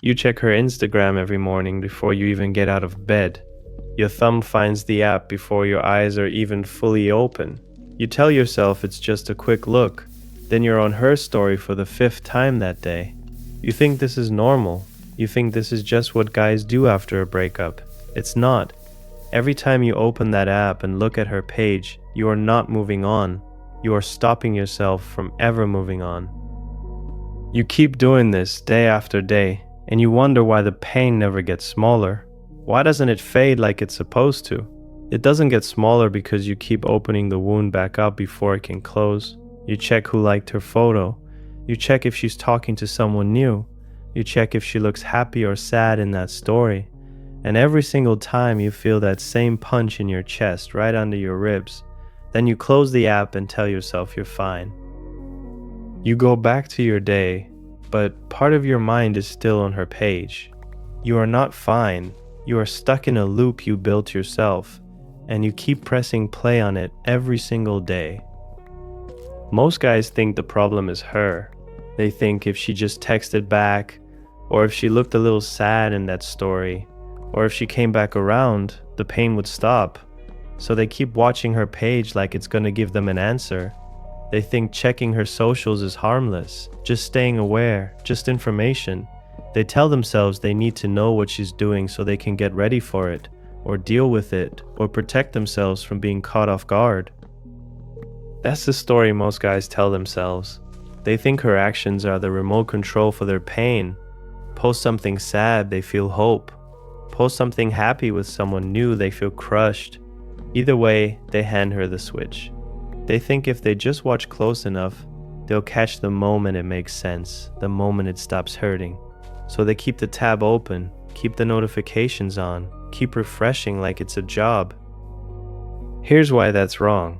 You check her Instagram every morning before you even get out of bed. Your thumb finds the app before your eyes are even fully open. You tell yourself it's just a quick look. Then you're on her story for the fifth time that day. You think this is normal. You think this is just what guys do after a breakup. It's not. Every time you open that app and look at her page, you are not moving on. You are stopping yourself from ever moving on. You keep doing this day after day, and you wonder why the pain never gets smaller. Why doesn't it fade like it's supposed to? It doesn't get smaller because you keep opening the wound back up before it can close. You check who liked her photo. You check if she's talking to someone new. You check if she looks happy or sad in that story. And every single time you feel that same punch in your chest right under your ribs, then you close the app and tell yourself you're fine. You go back to your day, but part of your mind is still on her page. You are not fine. You are stuck in a loop you built yourself, and you keep pressing play on it every single day. Most guys think the problem is her. They think if she just texted back, or if she looked a little sad in that story, or if she came back around, the pain would stop. So they keep watching her page like it's gonna give them an answer. They think checking her socials is harmless, just staying aware, just information. They tell themselves they need to know what she's doing so they can get ready for it, or deal with it, or protect themselves from being caught off guard. That's the story most guys tell themselves. They think her actions are the remote control for their pain. Post something sad, they feel hope. Post something happy with someone new, they feel crushed. Either way, they hand her the switch. They think if they just watch close enough, they'll catch the moment it makes sense, the moment it stops hurting. So they keep the tab open, keep the notifications on, keep refreshing like it's a job. Here's why that's wrong.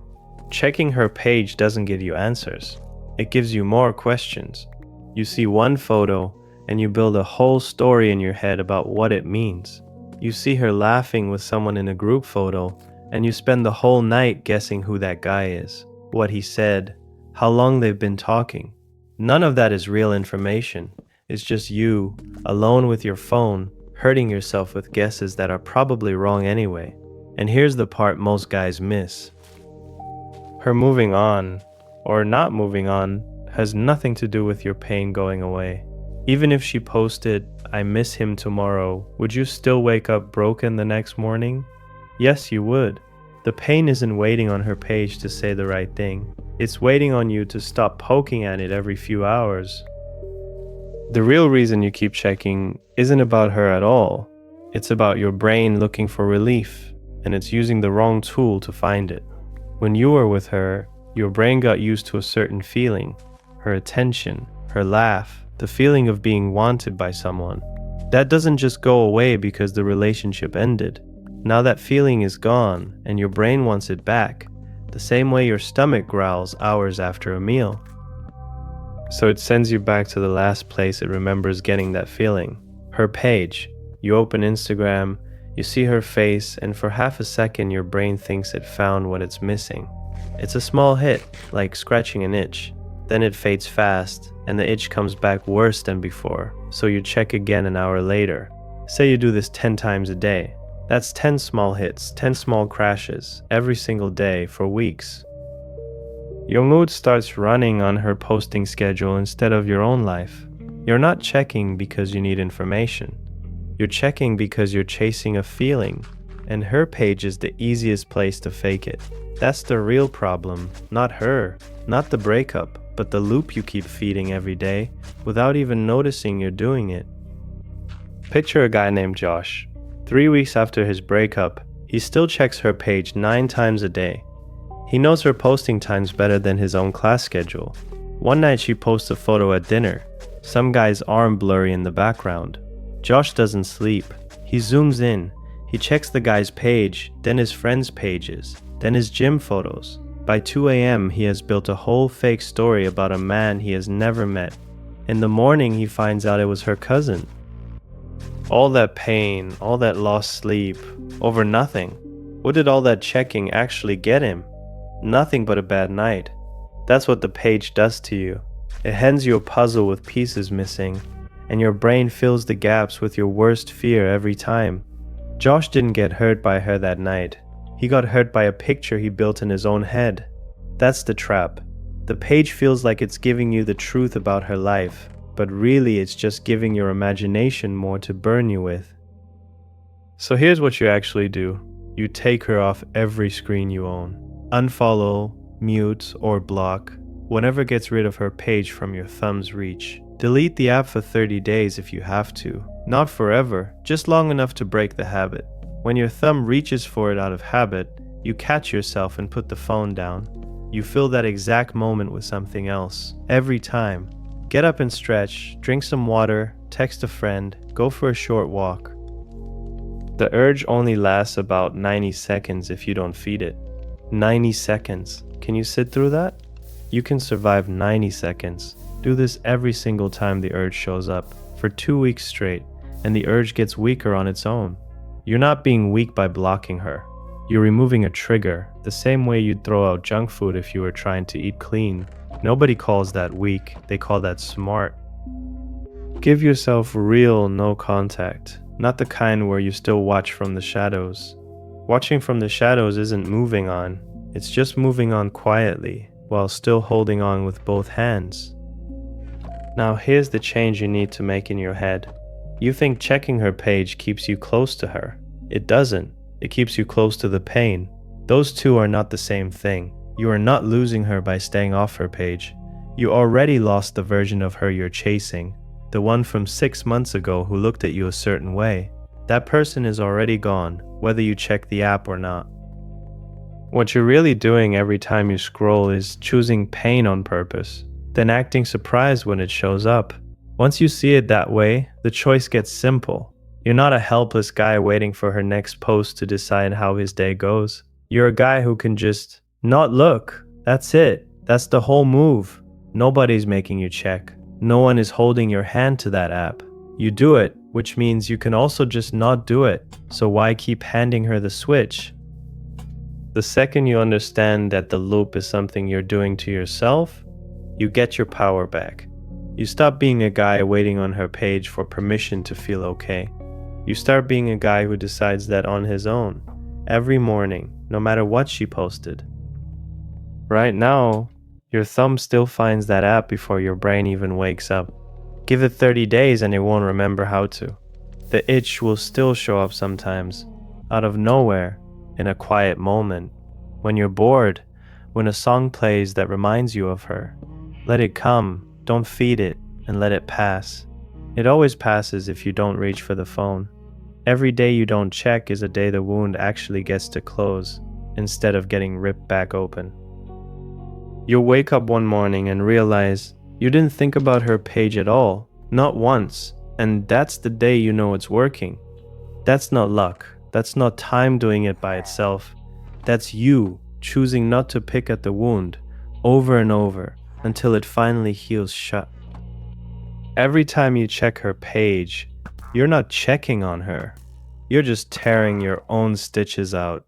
Checking her page doesn't give you answers. It gives you more questions. You see one photo and you build a whole story in your head about what it means. You see her laughing with someone in a group photo and you spend the whole night guessing who that guy is, what he said, how long they've been talking. None of that is real information. It's just you, alone with your phone, hurting yourself with guesses that are probably wrong anyway. And here's the part most guys miss. Her moving on, or not moving on, has nothing to do with your pain going away. Even if she posted, "I miss him tomorrow," would you still wake up broken the next morning? Yes, you would. The pain isn't waiting on her page to say the right thing. It's waiting on you to stop poking at it every few hours. The real reason you keep checking isn't about her at all. It's about your brain looking for relief, and it's using the wrong tool to find it. When you were with her, your brain got used to a certain feeling, her attention, her laugh, the feeling of being wanted by someone. That doesn't just go away because the relationship ended. Now that feeling is gone, and your brain wants it back, the same way your stomach growls hours after a meal. So it sends you back to the last place it remembers getting that feeling, her page. You open Instagram, you see her face, and for half a second your brain thinks it found what it's missing. It's a small hit, like scratching an itch. Then it fades fast, and the itch comes back worse than before, so you check again an hour later. Say you do this 10 times a day. That's 10 small hits, 10 small crashes, every single day for weeks. Your mood starts running on her posting schedule instead of your own life. You're not checking because you need information. You're checking because you're chasing a feeling, and her page is the easiest place to fake it. That's the real problem, not her, not the breakup, but the loop you keep feeding every day without even noticing you're doing it. Picture a guy named Josh. 3 weeks after his breakup, he still checks her page 9 times a day. He knows her posting times better than his own class schedule. One night she posts a photo at dinner, some guy's arm blurry in the background. Josh doesn't sleep. He zooms in. He checks the guy's page, then his friends' pages, then his gym photos. By 2 a.m., he has built a whole fake story about a man he has never met. In the morning, he finds out it was her cousin. All that pain, all that lost sleep, over nothing. What did all that checking actually get him? Nothing but a bad night. That's what the page does to you. It hands you a puzzle with pieces missing, and your brain fills the gaps with your worst fear every time. Josh didn't get hurt by her that night. He got hurt by a picture he built in his own head. That's the trap. The page feels like it's giving you the truth about her life, but really it's just giving your imagination more to burn you with. So here's what you actually do. You take her off every screen you own. Unfollow, mute, or block whatever gets rid of her page from your thumb's reach. Delete the app for 30 days if you have to. Not forever, just long enough to break the habit. When your thumb reaches for it out of habit, you catch yourself and put the phone down. You fill that exact moment with something else. Every time. Get up and stretch, drink some water, text a friend, go for a short walk. The urge only lasts about 90 seconds if you don't feed it. 90 seconds. Can you sit through that? You can survive 90 seconds. Do this every single time the urge shows up, for 2 weeks straight, and the urge gets weaker on its own. You're not being weak by blocking her. You're removing a trigger, the same way you'd throw out junk food if you were trying to eat clean. Nobody calls that weak, they call that smart. Give yourself real no contact, not the kind where you still watch from the shadows. Watching from the shadows isn't moving on, it's just moving on quietly, while still holding on with both hands. Now here's the change you need to make in your head. You think checking her page keeps you close to her. It doesn't. It keeps you close to the pain. Those two are not the same thing. You are not losing her by staying off her page. You already lost the version of her you're chasing, the one from 6 months ago who looked at you a certain way. That person is already gone, whether you check the app or not. What you're really doing every time you scroll is choosing pain on purpose, then acting surprised when it shows up. Once you see it that way, the choice gets simple. You're not a helpless guy waiting for her next post to decide how his day goes. You're a guy who can just not look. That's it. That's the whole move. Nobody's making you check. No one is holding your hand to that app. You do it, which means you can also just not do it. So why keep handing her the switch? The second you understand that the loop is something you're doing to yourself, you get your power back. You stop being a guy waiting on her page for permission to feel okay. You start being a guy who decides that on his own, every morning, no matter what she posted. Right now, your thumb still finds that app before your brain even wakes up. Give it 30 days and it won't remember how to. The itch will still show up sometimes, out of nowhere, in a quiet moment. When you're bored, when a song plays that reminds you of her. Let it come, don't feed it, and let it pass. It always passes if you don't reach for the phone. Every day you don't check is a day the wound actually gets to close, instead of getting ripped back open. You'll wake up one morning and realize you didn't think about her page at all, not once, and that's the day you know it's working. That's not luck, that's not time doing it by itself. That's you choosing not to pick at the wound, over and over, until it finally heals shut. Every time you check her page, you're not checking on her. You're just tearing your own stitches out.